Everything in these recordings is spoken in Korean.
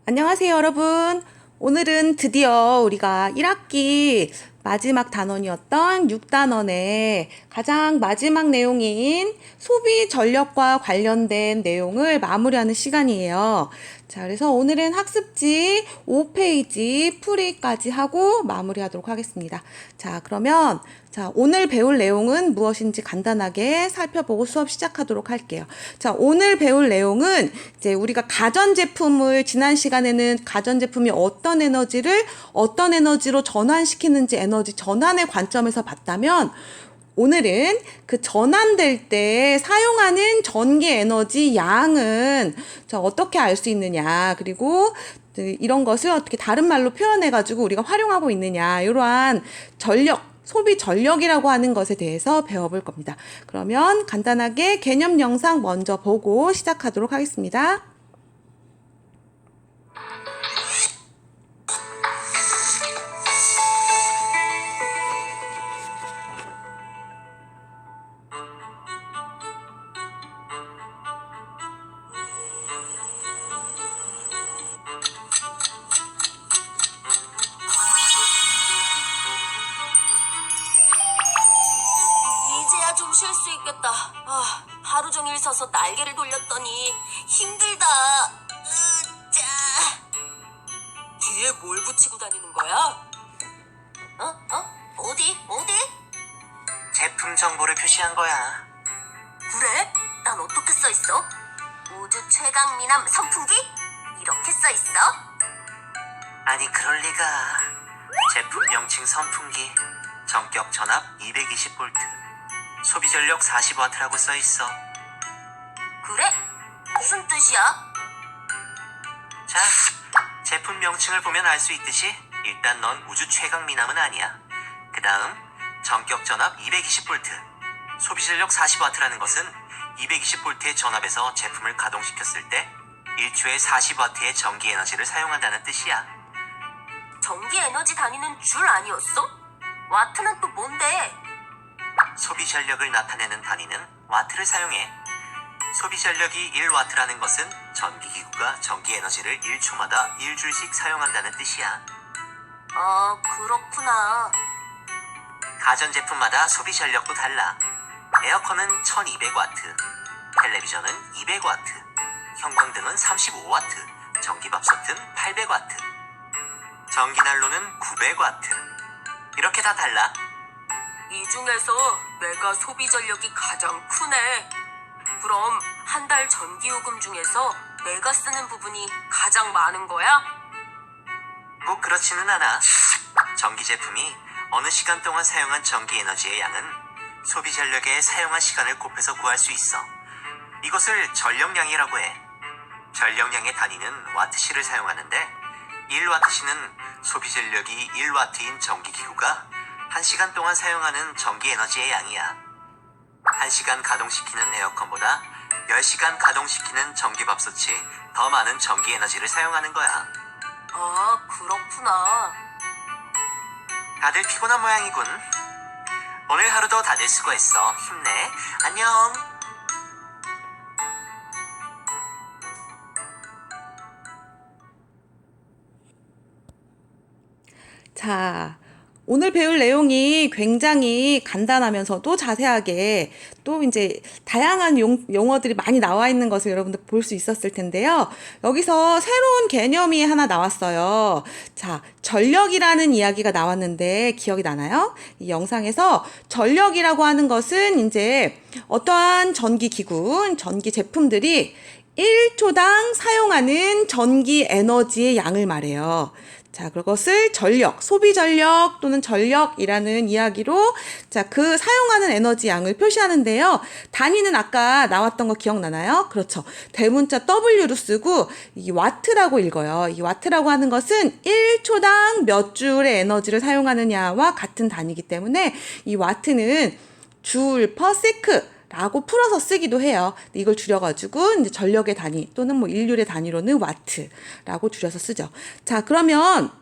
안녕하세요, 여러분. 오늘은 드디어 우리가 1학기 마지막 단원이었던 6단원의 가장 마지막 내용인 소비 전력과 관련된 내용을 마무리하는 시간이에요. 자, 그래서 오늘은 학습지 5페이지 풀이까지 하고 마무리하도록 하겠습니다. 자, 그러면 오늘 배울 내용은 무엇인지 간단하게 살펴보고 수업 시작하도록 할게요. 자, 오늘 배울 내용은 이제 우리가 가전제품을 지난 시간에는 가전제품이 어떤 에너지로 전환시키는지 에너지 전환의 관점에서 봤다면 오늘은 그 전환될 때 사용하는 전기 에너지 양은 어떻게 알 수 있느냐, 그리고 이런 것을 어떻게 다른 말로 표현해가지고 우리가 활용하고 있느냐, 이러한 소비 전력이라고 하는 것에 대해서 배워볼 겁니다. 그러면 간단하게 개념 영상 먼저 보고 시작하도록 하겠습니다. 이제야 좀 쉴 수 있겠다. 하루 종일 서서 날개를 돌렸더니 힘들다. 으짜. 뒤에 뭘 붙이고 다니는 거야? 어디? 제품 정보를 표시한 거야. 그래? 난 어떻게 써 있어? 우주 최강 미남 선풍기? 이렇게 써 있어? 아니, 그럴 리가. 제품 명칭 선풍기, 전격 전압 220V, 소비 전력 40W라고 써 있어. 그래? 무슨 뜻이야? 자, 제품 명칭을 보면 알 수 있듯이 일단 넌 우주 최강 미남은 아니야. 그 다음 전격 전압 220V, 소비 전력 40W라는 것은 220V의 전압에서 제품을 가동시켰을 때 1초에 40W의 전기 에너지를 사용한다는 뜻이야. 전기 에너지 단위는 줄 아니었어? 와트는 또 뭔데? 소비 전력을 나타내는 단위는 와트를 사용해. 소비 전력이 1와트라는 것은 전기기구가 전기 에너지를 1초마다 1줄씩 사용한다는 뜻이야. 그렇구나. 가전제품마다 소비 전력도 달라. 에어컨은 1200와트, 텔레비전은 200와트, 형광등은 35와트, 전기밥솥은 800와트, 전기난로는 900와트. 이렇게 다 달라. 이 중에서 내가 소비 전력이 가장 크네. 그럼 한 달 전기요금 중에서 내가 쓰는 부분이 가장 많은 거야? 꼭 그렇지는 않아. 전기 제품이 어느 시간 동안 사용한 전기 에너지의 양은 소비 전력의 사용한 시간을 곱해서 구할 수 있어. 이것을 전력량이라고 해. 전력량의 단위는 와트시를 사용하는데 1와트시는 소비 전력이 1와트인 전기기구가 1시간 동안 사용하는 전기 에너지의 양이야. 1시간 가동시키는 에어컨보다 10시간 가동시키는 전기밥솥이 더 많은 전기 에너지를 사용하는 거야. 그렇구나. 다들 피곤한 모양이군. 오늘 하루도 다들 수고했어. 힘내. 안녕. 자, 오늘 배울 내용이 굉장히 간단하면서도 자세하게 또 이제 다양한 용어들이 많이 나와 있는 것을 여러분들 볼 수 있었을 텐데요. 여기서 새로운 개념이 하나 나왔어요. 자, 전력이라는 이야기가 나왔는데 기억이 나나요? 이 영상에서 전력이라고 하는 것은 이제 어떠한 전기기구, 전기 제품들이 1초당 사용하는 전기 에너지의 양을 말해요. 자, 그것을 전력, 소비 전력 또는 전력이라는 이야기로 그 사용하는 에너지 양을 표시하는데요. 단위는 아까 나왔던 거 기억나나요? 그렇죠. 대문자 W로 쓰고 이 와트라고 읽어요. 이 와트라고 하는 것은 1초당 몇 줄의 에너지를 사용하느냐와 같은 단위이기 때문에 이 와트는 줄 per sec 라고 풀어서 쓰기도 해요. 이걸 줄여가지고 이제 전력의 단위 또는 인류의 단위로는 와트라고 줄여서 쓰죠. 자, 그러면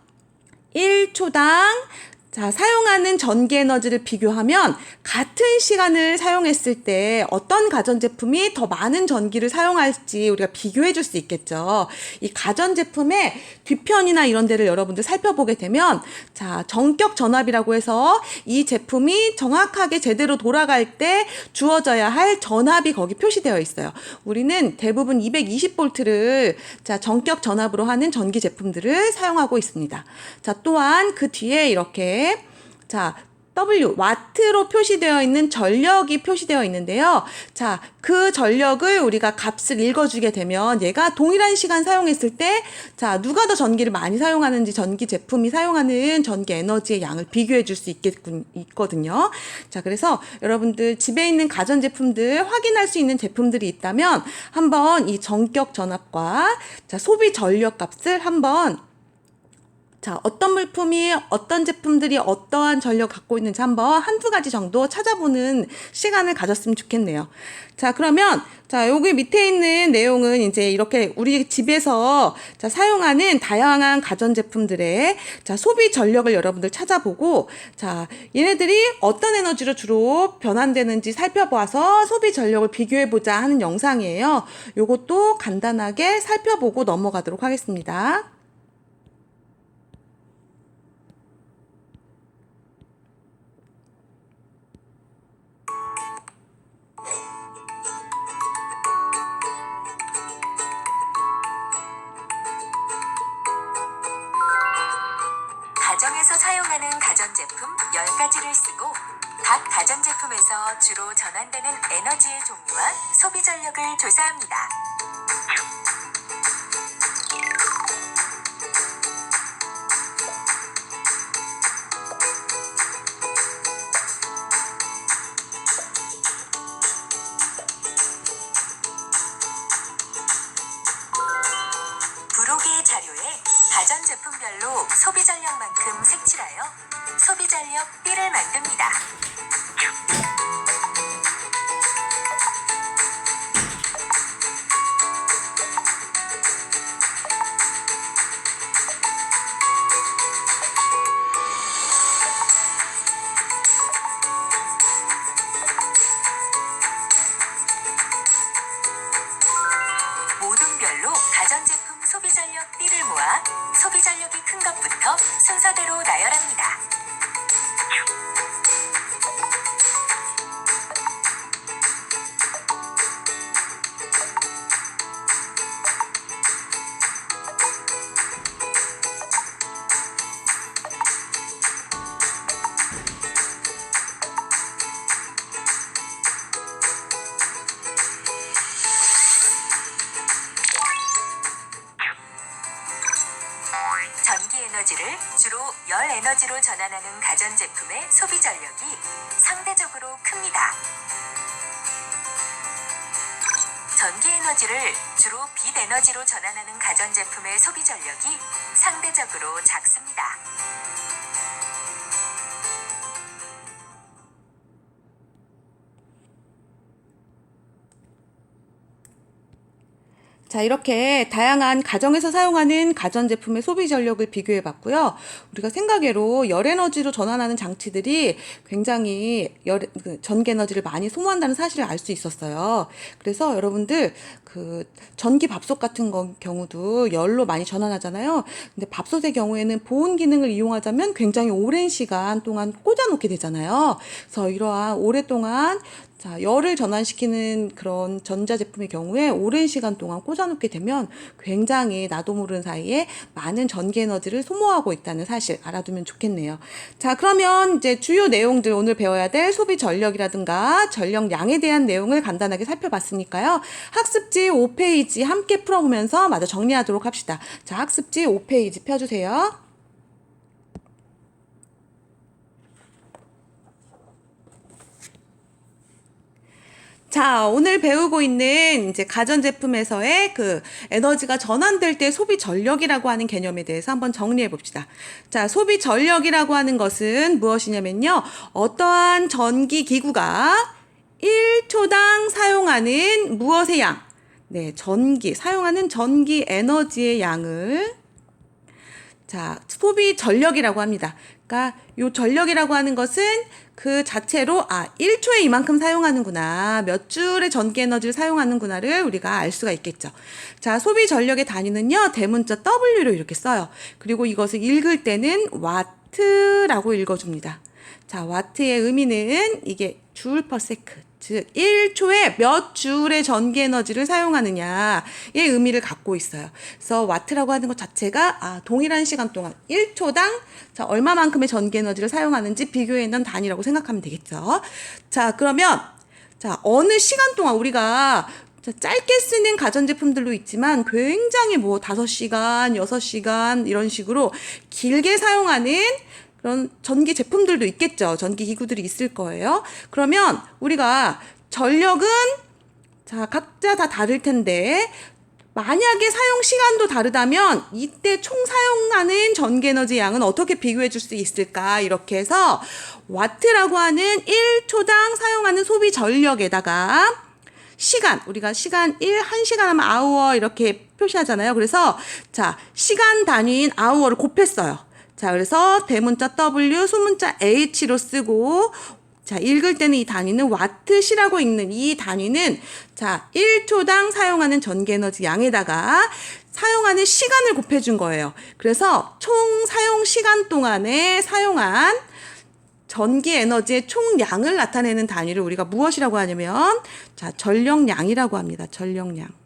1초당 자, 사용하는 전기 에너지를 비교하면 같은 시간을 사용했을 때 어떤 가전제품이 더 많은 전기를 사용할지 우리가 비교해 줄 수 있겠죠. 이 가전제품의 뒤편이나 이런 데를 여러분들 살펴보게 되면 자, 정격 전압이라고 해서 이 제품이 정확하게 제대로 돌아갈 때 주어져야 할 전압이 거기 표시되어 있어요. 우리는 대부분 220V를 자, 정격 전압으로 하는 전기 제품들을 사용하고 있습니다. 자, 또한 그 뒤에 이렇게 자, W, 와트로 표시되어 있는 전력이 표시되어 있는데요. 자, 그 전력을 우리가 값을 읽어주게 되면 얘가 동일한 시간 사용했을 때, 자, 누가 더 전기를 많이 사용하는지 전기 제품이 사용하는 전기 에너지의 양을 비교해 줄 수 있거든요. 자, 그래서 여러분들 집에 있는 가전제품들 확인할 수 있는 제품들이 있다면 한번 이 전격 전압과 자, 소비 전력 값을 한번 자, 어떤 물품이 어떤 제품들이 어떠한 전력 갖고 있는지 한번 한두 가지 정도 찾아보는 시간을 가졌으면 좋겠네요. 자, 그러면 자, 여기 밑에 있는 내용은 이제 이렇게 우리 집에서 자, 사용하는 다양한 가전제품들의 자, 소비 전력을 여러분들 찾아보고 자, 얘네들이 어떤 에너지로 주로 변환되는지 살펴봐서 소비 전력을 비교해 보자 하는 영상이에요. 요것도 간단하게 살펴보고 넘어가도록 하겠습니다. 가정에서 사용하는 가전제품 10가지를 쓰고 각 가전제품에서 주로 전환되는 에너지의 종류와 소비 전력을 조사합니다. 부록의 자료에 가전제품별로 소비 전력만큼 색칠하여 소비 전력 B를 만듭니다. 모든 별로 가전제품 소비 전력 B를 모아 소비 전력이 큰 것부터 순서대로 나열합니다. 전기 에너지를 주로 열 에너지로 전환하는 가전제품의 소비 전력이 상대적으로 큽니다. 전기 에너지를 주로 빛 에너지로 전환하는 가전제품의 소비 전력이 상대적으로 작습니다. 자, 이렇게 다양한 가정에서 사용하는 가전제품의 소비 전력을 비교해 봤고요. 우리가 생각외로 열에너지로 전환하는 장치들이 굉장히 전기 에너지를 많이 소모한다는 사실을 알 수 있었어요. 그래서 여러분들 전기 밥솥 같은 경우도 열로 많이 전환하잖아요. 근데 밥솥의 경우에는 보온 기능을 이용하자면 굉장히 오랜 시간 동안 꽂아놓게 되잖아요. 그래서 이러한 오랫동안 자, 열을 전환시키는 그런 전자제품의 경우에 오랜 시간 동안 꽂아놓게 되면 굉장히 나도 모르는 사이에 많은 전기 에너지를 소모하고 있다는 사실 알아두면 좋겠네요. 자, 그러면 이제 주요 내용들 오늘 배워야 될 소비 전력이라든가 전력량에 대한 내용을 간단하게 살펴봤으니까요. 학습지 5페이지 함께 풀어보면서 마저 정리하도록 합시다. 자, 학습지 5페이지 펴주세요. 자, 오늘 배우고 있는 이제 가전제품에서의 에너지가 전환될 때 소비 전력이라고 하는 개념에 대해서 한번 정리해 봅시다. 자, 소비 전력이라고 하는 것은 무엇이냐면요. 어떠한 전기 기구가 1초당 사용하는 무엇의 양? 네, 사용하는 전기 에너지의 양을 자, 소비 전력이라고 합니다. 그러니까 요 전력이라고 하는 것은 그 자체로 1초에 이만큼 사용하는구나, 몇 줄의 전기 에너지를 사용하는구나를 우리가 알 수가 있겠죠. 자, 소비 전력의 단위는요, 대문자 W로 이렇게 써요. 그리고 이것을 읽을 때는 와트라고 읽어줍니다. 자, 와트의 의미는 이게 줄 per second, 즉 1초에 몇 줄의 전기 에너지를 사용하느냐의 의미를 갖고 있어요. 그래서 와트라고 하는 것 자체가 동일한 시간 동안 1초당 자, 얼마만큼의 전기 에너지를 사용하는지 비교해 놓은 단위라고 생각하면 되겠죠. 자, 그러면 자, 어느 시간 동안 우리가 짧게 쓰는 가전제품들도 있지만 굉장히 5시간, 6시간 이런 식으로 길게 사용하는 그런 전기 제품들도 있겠죠. 전기 기구들이 있을 거예요. 그러면 우리가 전력은 자, 각자 다 다를 텐데 만약에 사용 시간도 다르다면 이때 총 사용하는 전기 에너지 양은 어떻게 비교해 줄 수 있을까? 이렇게 해서 와트라고 하는 1초당 사용하는 소비 전력에다가 시간, 우리가 시간 1시간 하면 hour 이렇게 표시하잖아요. 그래서 자, 시간 단위인 hour를 곱했어요. 자, 그래서 대문자 W, 소문자 H로 쓰고, 자, 읽을 때는 이 단위는 와트시라고 읽는 이 단위는 자, 1초당 사용하는 전기 에너지 양에다가 사용하는 시간을 곱해준 거예요. 그래서 총 사용 시간 동안에 사용한 전기 에너지의 총량을 나타내는 단위를 우리가 무엇이라고 하냐면, 자, 전력량이라고 합니다. 전력량.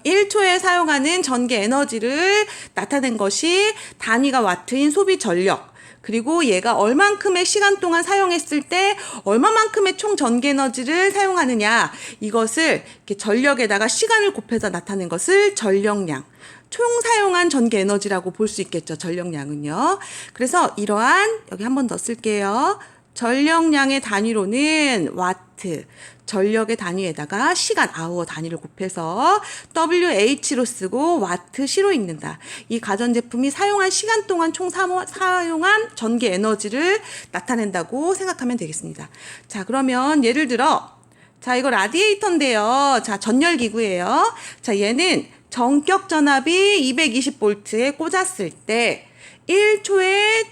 1초에 사용하는 전기 에너지를 나타낸 것이 단위가 와트인 소비 전력, 그리고 얘가 얼만큼의 시간 동안 사용했을 때 얼마만큼의 총 전기 에너지를 사용하느냐, 이것을 이렇게 전력에다가 시간을 곱해서 나타낸 것을 전력량, 총 사용한 전기 에너지라고 볼 수 있겠죠. 전력량은요. 그래서 이러한, 여기 한 번 더 쓸게요. 전력량의 단위로는 와트, 전력의 단위에다가 시간, hour 단위를 곱해서 WH로 쓰고 와트시로 읽는다. 이 가전제품이 사용한 시간 동안 총 사용한 전기 에너지를 나타낸다고 생각하면 되겠습니다. 자, 그러면 예를 들어, 자, 이거 라디에이터인데요. 자, 전열기구예요. 자, 얘는 전격 전압이 220V에 꽂았을 때 1초에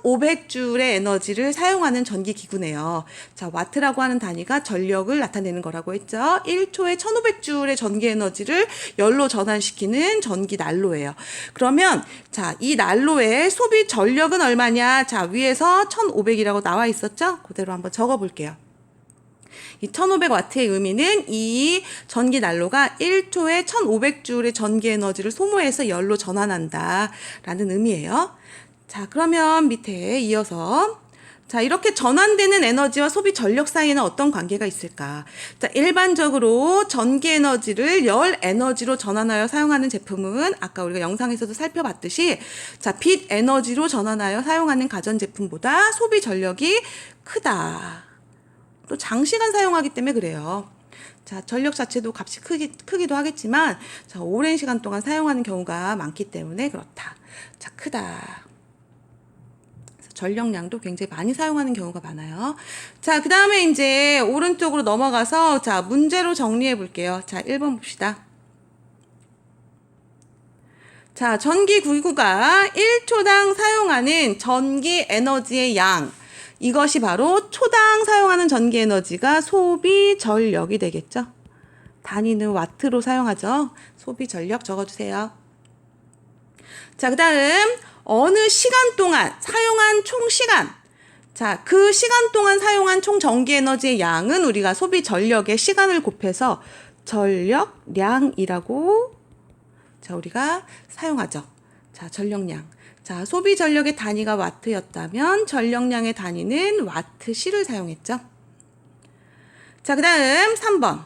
1500줄의 에너지를 사용하는 전기기구네요. 자, 와트라고 하는 단위가 전력을 나타내는 거라고 했죠. 1초에 1500줄의 전기 에너지를 열로 전환시키는 전기 난로예요. 그러면 자, 이 난로의 소비 전력은 얼마냐? 자, 위에서 1500이라고 나와 있었죠? 그대로 한번 적어 볼게요. 이 1500W의 의미는 이 전기 난로가 1초에 1500줄의 전기 에너지를 소모해서 열로 전환한다 라는 의미예요. 자, 그러면 밑에 이어서 자, 이렇게 전환되는 에너지와 소비 전력 사이에는 어떤 관계가 있을까? 자, 일반적으로 전기 에너지를 열 에너지로 전환하여 사용하는 제품은 아까 우리가 영상에서도 살펴봤듯이 자, 빛 에너지로 전환하여 사용하는 가전제품보다 소비 전력이 크다. 또 장시간 사용하기 때문에 그래요. 자, 전력 자체도 값이 크기도 하겠지만 자, 오랜 시간 동안 사용하는 경우가 많기 때문에 그렇다. 자, 크다. 그래서 전력량도 굉장히 많이 사용하는 경우가 많아요. 자, 그 다음에 이제 오른쪽으로 넘어가서 자, 문제로 정리해 볼게요. 자, 1번 봅시다. 자, 전기기구가 1초당 사용하는 전기 에너지의 양, 이것이 바로 초당 사용하는 전기 에너지가 소비 전력이 되겠죠. 단위는 와트로 사용하죠. 소비 전력 적어주세요. 자, 그 다음 어느 시간 동안 사용한 총 시간, 자, 그 시간 동안 사용한 총 전기 에너지의 양은 우리가 소비 전력의 시간을 곱해서 전력량이라고 자, 우리가 사용하죠. 자, 전력량. 자, 소비 전력의 단위가 와트였다면 전력량의 단위는 와트시를 사용했죠. 자, 그 다음 3번.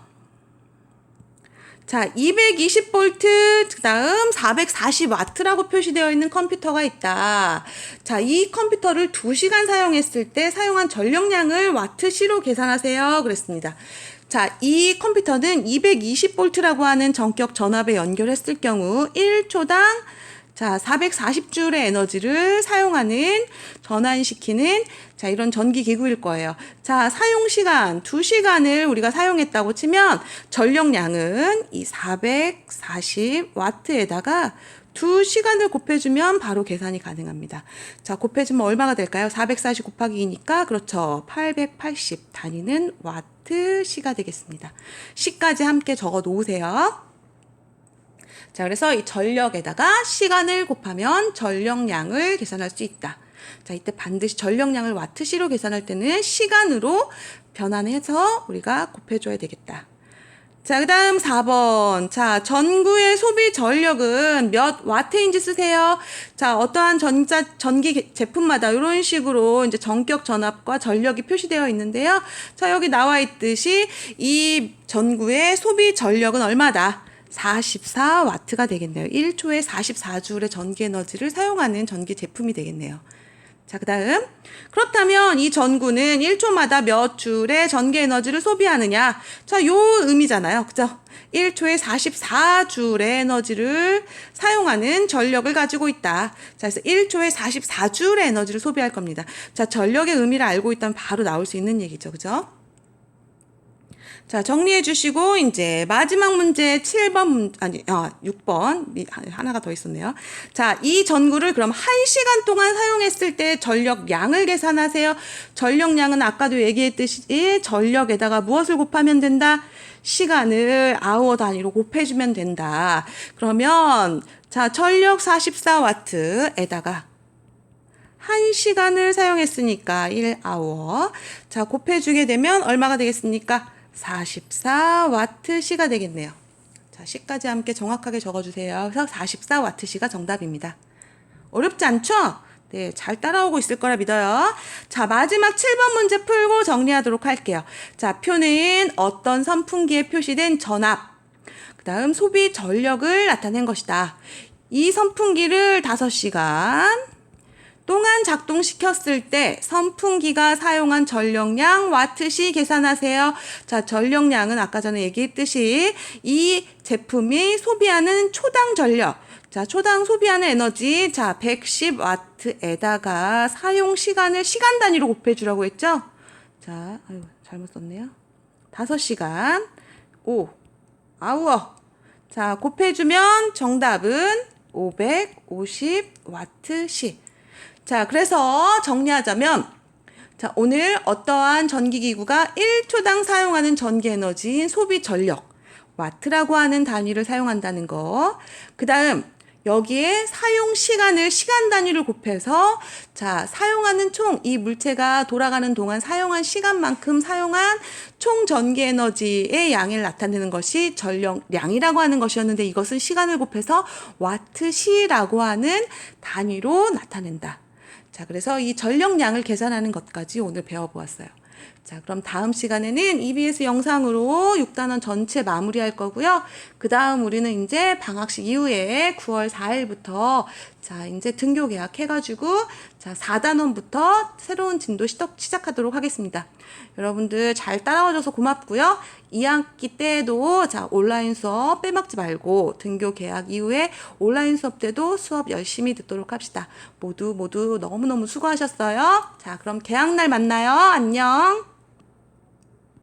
자, 220V, 그 다음 440W라고 표시되어 있는 컴퓨터가 있다. 자, 이 컴퓨터를 2시간 사용했을 때 사용한 전력량을 와트시로 계산하세요. 그랬습니다. 자, 이 컴퓨터는 220V라고 하는 전격 전압에 연결했을 경우 1초당 자, 440줄의 에너지를 사용하는, 전환시키는, 자, 이런 전기기구일 거예요. 자, 사용시간 2시간을 우리가 사용했다고 치면, 전력량은 이 440W에다가 두 시간을 곱해주면 바로 계산이 가능합니다. 자, 곱해주면 얼마가 될까요? 440 곱하기 2니까 그렇죠. 880 단위는 와트 시가 되겠습니다. 시까지 함께 적어 놓으세요. 자, 그래서 이 전력에다가 시간을 곱하면 전력량을 계산할 수 있다. 자, 이때 반드시 전력량을 와트시로 계산할 때는 시간으로 변환해서 우리가 곱해줘야 되겠다. 자, 그 다음 4번. 자, 전구의 소비 전력은 몇 와트인지 쓰세요. 자, 어떠한 전기 제품마다 이런 식으로 이제 전격 전압과 전력이 표시되어 있는데요. 자, 여기 나와 있듯이 이 전구의 소비 전력은 얼마다? 44와트가 되겠네요. 1초에 44줄의 전기 에너지를 사용하는 전기 제품이 되겠네요. 자, 그 다음. 그렇다면 이 전구는 1초마다 몇 줄의 전기 에너지를 소비하느냐? 자, 요 의미잖아요. 그죠? 1초에 44줄의 에너지를 사용하는 전력을 가지고 있다. 자, 그래서 1초에 44줄의 에너지를 소비할 겁니다. 자, 전력의 의미를 알고 있다면 바로 나올 수 있는 얘기죠. 그죠? 자, 정리해 주시고 이제 마지막 문제 7번 6번 하나가 더 있었네요. 자, 이 전구를 그럼 1시간 동안 사용했을 때 전력량을 계산하세요. 전력량은 아까도 얘기했듯이 전력에다가 무엇을 곱하면 된다? 시간을 아워 단위로 곱해주면 된다. 그러면 자, 전력 44와트에다가 1시간을 사용했으니까 1아워. 자, 곱해주게 되면 얼마가 되겠습니까? 44와트 시가 되겠네요. 자, 시까지 함께 정확하게 적어주세요. 그래서 44와트 시가 정답입니다. 어렵지 않죠? 네, 잘 따라오고 있을 거라 믿어요. 자, 마지막 7번 문제 풀고 정리하도록 할게요. 자, 표는 어떤 선풍기에 표시된 전압, 그 다음 소비 전력을 나타낸 것이다. 이 선풍기를 5시간 동안 작동시켰을 때 선풍기가 사용한 전력량 와트시 계산하세요. 자, 전력량은 아까 전에 얘기했듯이 이 제품이 소비하는 초당 전력. 자, 초당 소비하는 에너지. 자, 110와트에다가 사용 시간을 시간 단위로 곱해주라고 했죠? 자, 아유, 잘못 썼네요. 5시간. 5아워. 자, 곱해주면 정답은 550와트시. 자, 그래서 정리하자면, 자, 오늘 어떠한 전기기구가 1초당 사용하는 전기 에너지인 소비 전력, 와트라고 하는 단위를 사용한다는 거. 그 다음, 여기에 사용 시간을 시간 단위로 곱해서, 자, 사용하는 이 물체가 돌아가는 동안 사용한 시간만큼 사용한 총 전기 에너지의 양을 나타내는 것이 전력량이라고 하는 것이었는데, 이것은 시간을 곱해서 와트시라고 하는 단위로 나타낸다. 자, 그래서 이 전력량을 계산하는 것까지 오늘 배워보았어요. 자, 그럼 다음 시간에는 EBS 영상으로 6단원 전체 마무리할 거고요. 그 다음 우리는 이제 방학식 이후에 9월 4일부터 자, 이제 등교 계약 해가지고 자, 4단원부터 새로운 진도 시작하도록 하겠습니다. 여러분들 잘 따라와줘서 고맙고요. 2학기 때도 자, 온라인 수업 빼먹지 말고 등교 계약 이후에 온라인 수업 때도 수업 열심히 듣도록 합시다. 모두 너무너무 수고하셨어요. 자, 그럼 개학날 만나요. 안녕.